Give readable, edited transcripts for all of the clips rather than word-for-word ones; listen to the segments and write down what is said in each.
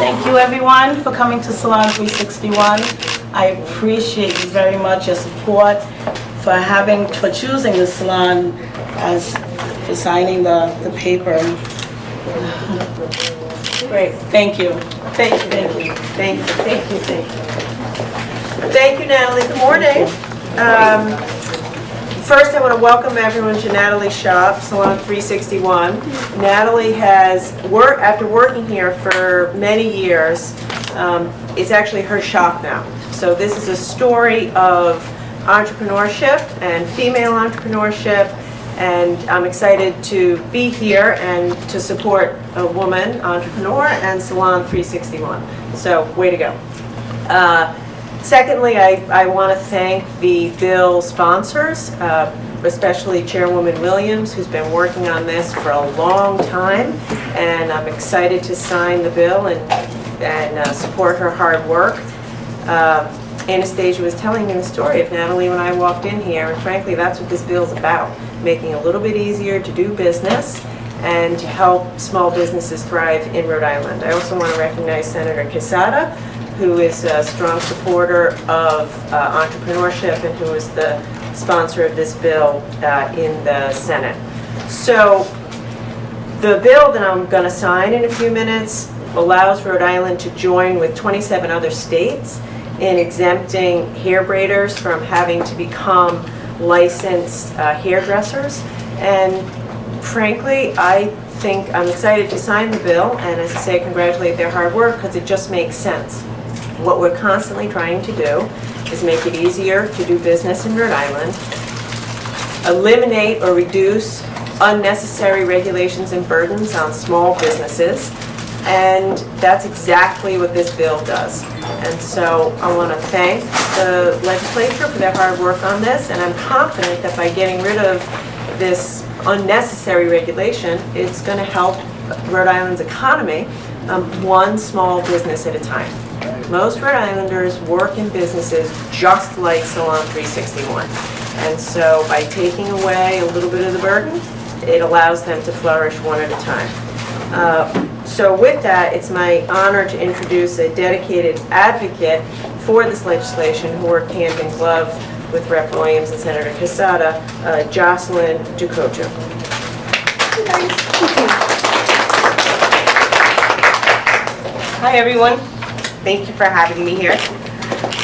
Thank you everyone for coming to Salon 361. I appreciate you very much, your support, for choosing the salon for signing the paper. Great, thank you. Thank you. Thank you. Thank you. Thank you, thank you. Thank you, Natalie. Good morning. First, I want to welcome everyone to Natalie's shop, Salon 361. Natalie has after working here for many years. It's actually her shop now. So this is a story of entrepreneurship and female entrepreneurship, and I'm excited to be here and to support a woman entrepreneur and Salon 361. So, way to go. Secondly, I want to thank the bill sponsors, especially Chairwoman Williams, who's been working on this for a long time, and I'm excited to sign the bill and support her hard work. Anastasia was telling me the story of Natalie when I walked in here, and frankly, that's what this bill's about, making it a little bit easier to do business and to help small businesses thrive in Rhode Island. I also want to recognize Senator Quezada, who is a strong supporter of entrepreneurship and who is the sponsor of this bill in the Senate. So the bill that I'm going to sign in a few minutes allows Rhode Island to join with 27 other states in exempting hair braiders from having to become licensed hairdressers. And frankly, I'm excited to sign the bill, and as I say, congratulate their hard work, because it just makes sense. What we're constantly trying to do is make it easier to do business in Rhode Island, eliminate or reduce unnecessary regulations and burdens on small businesses, and that's exactly what this bill does. And so I want to thank the legislature for their hard work on this, and I'm confident that by getting rid of this unnecessary regulation, it's going to help Rhode Island's economy one small business at a time. Most Rhode Islanders work in businesses just like Salon 361. And so by taking away a little bit of the burden, it allows them to flourish one at a time. So with that, it's my honor to introduce a dedicated advocate for this legislation who worked hand in glove with Rep. Williams and Senator Quezada, Jocelyn DoCouto. Hi everyone. Thank you for having me here.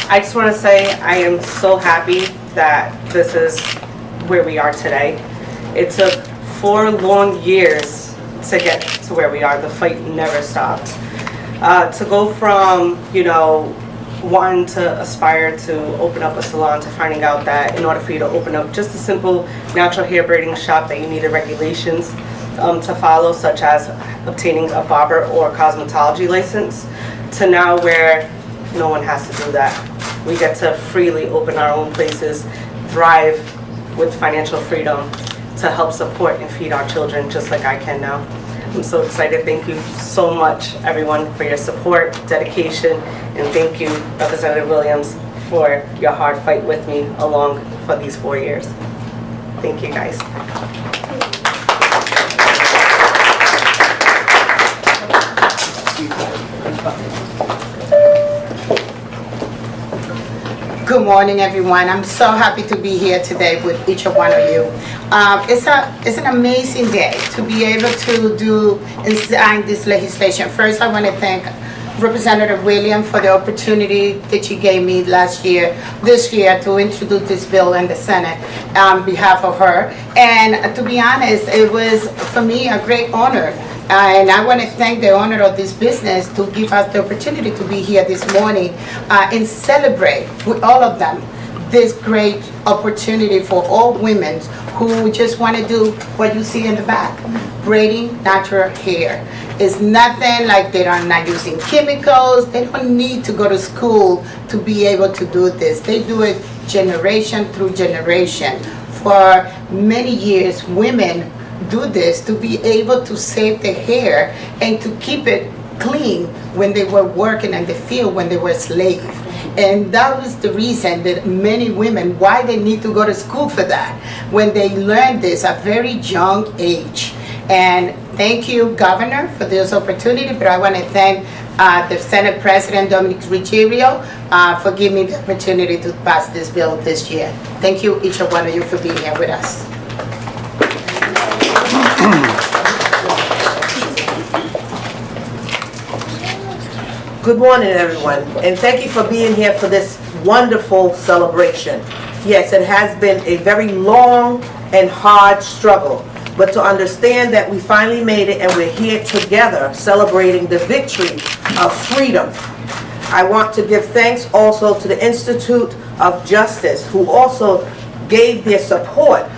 I just want to say I am so happy that this is where we are today. It took 4 long years to get to where we are. The fight never stopped. To go from, wanting to aspire to open up a salon to finding out that in order for you to open up just a simple natural hair braiding shop that you needed regulations to follow, such as obtaining a barber or cosmetology license, to now where no one has to do that. We get to freely open our own places, thrive with financial freedom to help support and feed our children just like I can now. I'm so excited. Thank you so much, everyone, for your support, dedication, and thank you, Representative Williams, for your hard fight with me along for these 4 years. Thank you, guys. Good morning, everyone. I'm so happy to be here today with each and one of you. It's an amazing day to be able to do and sign this legislation. First, I want to thank Representative Williams for the opportunity that she gave me this year, to introduce this bill in the Senate on behalf of her. And to be honest, it was, for me, a great honor. And I want to thank the owner of this business to give us the opportunity to be here this morning and celebrate with all of them this great opportunity for all women who just want to do what you see in the back, braiding natural hair. It's nothing like they are not using chemicals. They don't need to go to school to be able to do this. They do it generation through generation. For many years, women do this to be able to save their hair and to keep it clean when they were working in the field, when they were slaves. And that was the reason that many women, why they need to go to school for that, when they learn this at a very young age. And thank you, Governor, for this opportunity, but I want to thank the Senate President, Dominic Ruggiero, for giving me the opportunity to pass this bill this year. Thank you, each and one of you, for being here with us. Good morning, everyone, and thank you for being here for this wonderful celebration. Yes, it has been a very long and hard struggle, but to understand that we finally made it and we're here together celebrating the victory of freedom. I want to give thanks also to the Institute of Justice, who also gave their support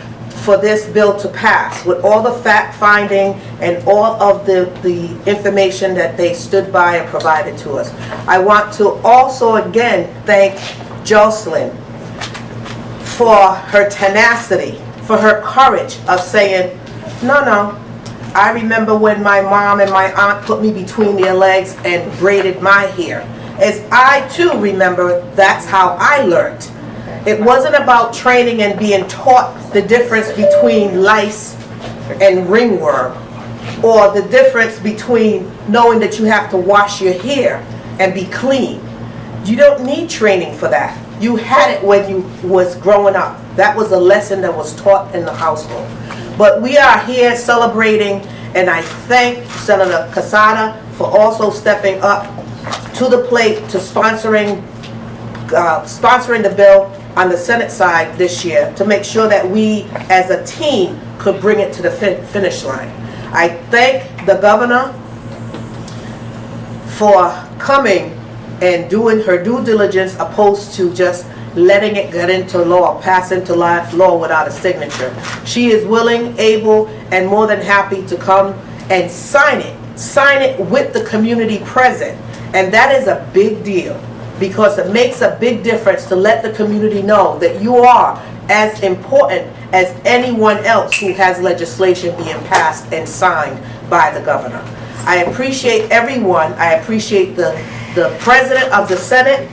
for this bill to pass, with all the fact-finding and all of the information that they stood by and provided to us. I want to also again thank Jocelyn for her tenacity, for her courage of saying, no, I remember when my mom and my aunt put me between their legs and braided my hair. As I too remember, that's how I learned. It wasn't about training and being taught the difference between lice and ringworm, or the difference between knowing that you have to wash your hair and be clean. You don't need training for that. You had it when you was growing up. That was a lesson that was taught in the household. But we are here celebrating, and I thank Senator Quezada for also stepping up to the plate to sponsoring the bill on the Senate side this year, to make sure that we as a team could bring it to the finish line. I thank the governor for coming and doing her due diligence, opposed to just letting it get into law, pass into law without a signature. She is willing, able, and more than happy to come and sign it with the community present. And that is a big deal, because it makes a big difference to let the community know that you are as important as anyone else who has legislation being passed and signed by the governor. I appreciate everyone. I appreciate the President of the Senate,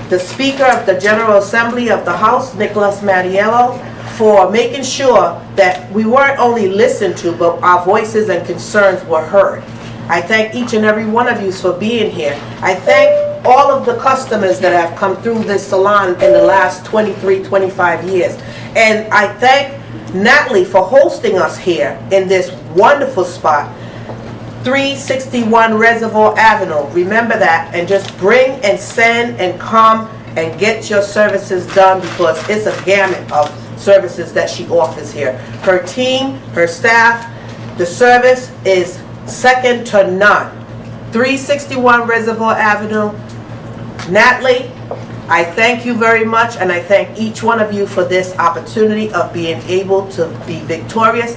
the Speaker of the General Assembly of the House, Nicholas Mattiello, for making sure that we weren't only listened to, but our voices and concerns were heard. I thank each and every one of you for being here. I thank all of the customers that have come through this salon in the last 23, 25 years. And I thank Natalie for hosting us here in this wonderful spot, 361 Reservoir Avenue. Remember that, and just bring and send and come and get your services done, because it's a gamut of services that she offers here. Her team, her staff, the service is second to none. 361 Reservoir Avenue. Natalie, I thank you very much, and I thank each one of you for this opportunity of being able to be victorious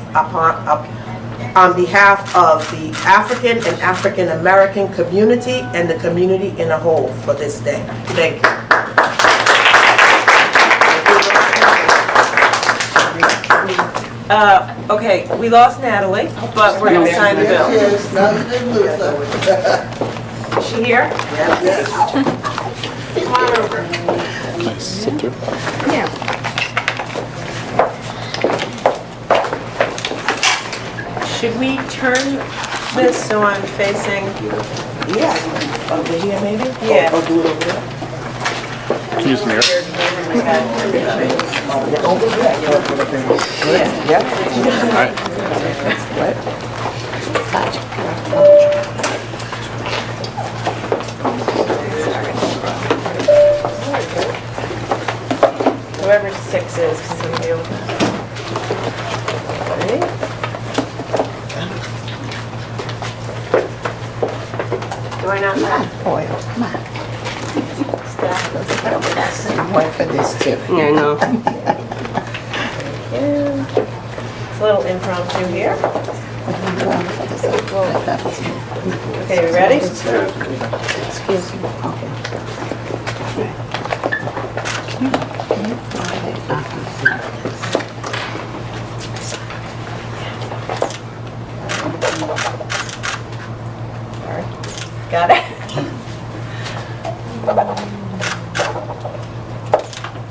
on behalf of the African and African American community and the community in a whole for this day. Thank you. Okay, we lost Natalie, but we're going to sign the bill. Yes, now you didn't lose her. Is she here? Come on over. Should we turn this so I'm facing? Yeah, over here maybe? Yeah. Or do it over there? Can you use the mirror? Over there. Yeah. All right. Whoever 6 is, can do. Do I not have? Oil, come on. Staff? I'm waiting for this too. Yeah, I know. It's a little impromptu here. Okay, we ready? Excuse me. Okay. Can you find it? Got it?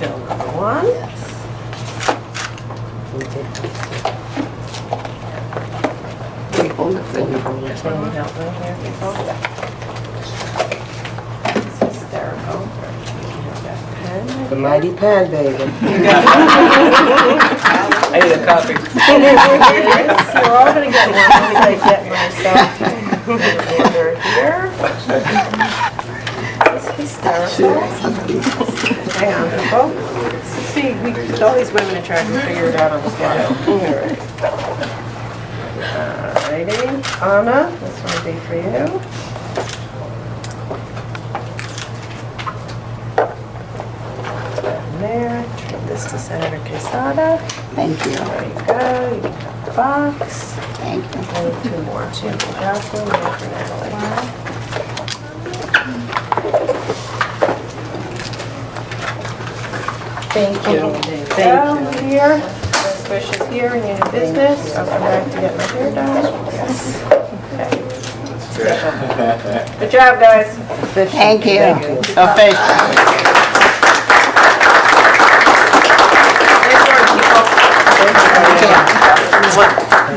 Bill number 1. Wait, hold it for you. Can you help me here, people? The mighty pan, baby. I need a copy. You're all gonna get one once I get myself in order here. This is hysterical. Hang on, people. See, all these women are trying to figure it out on the fly. Alrighty, Anna, this one will be for you. There, treat this to Senator Quezada. Thank you. There you go, you can have the box. Thank you. I need two more, two for Jocelyn, one for Natalie. Thank you. Thank you. Here, best wishes here in your new business. I'll come back to get my hair done. Yes. Okay. Good job, guys. Thank you. Official. Nice work, people. Thank you.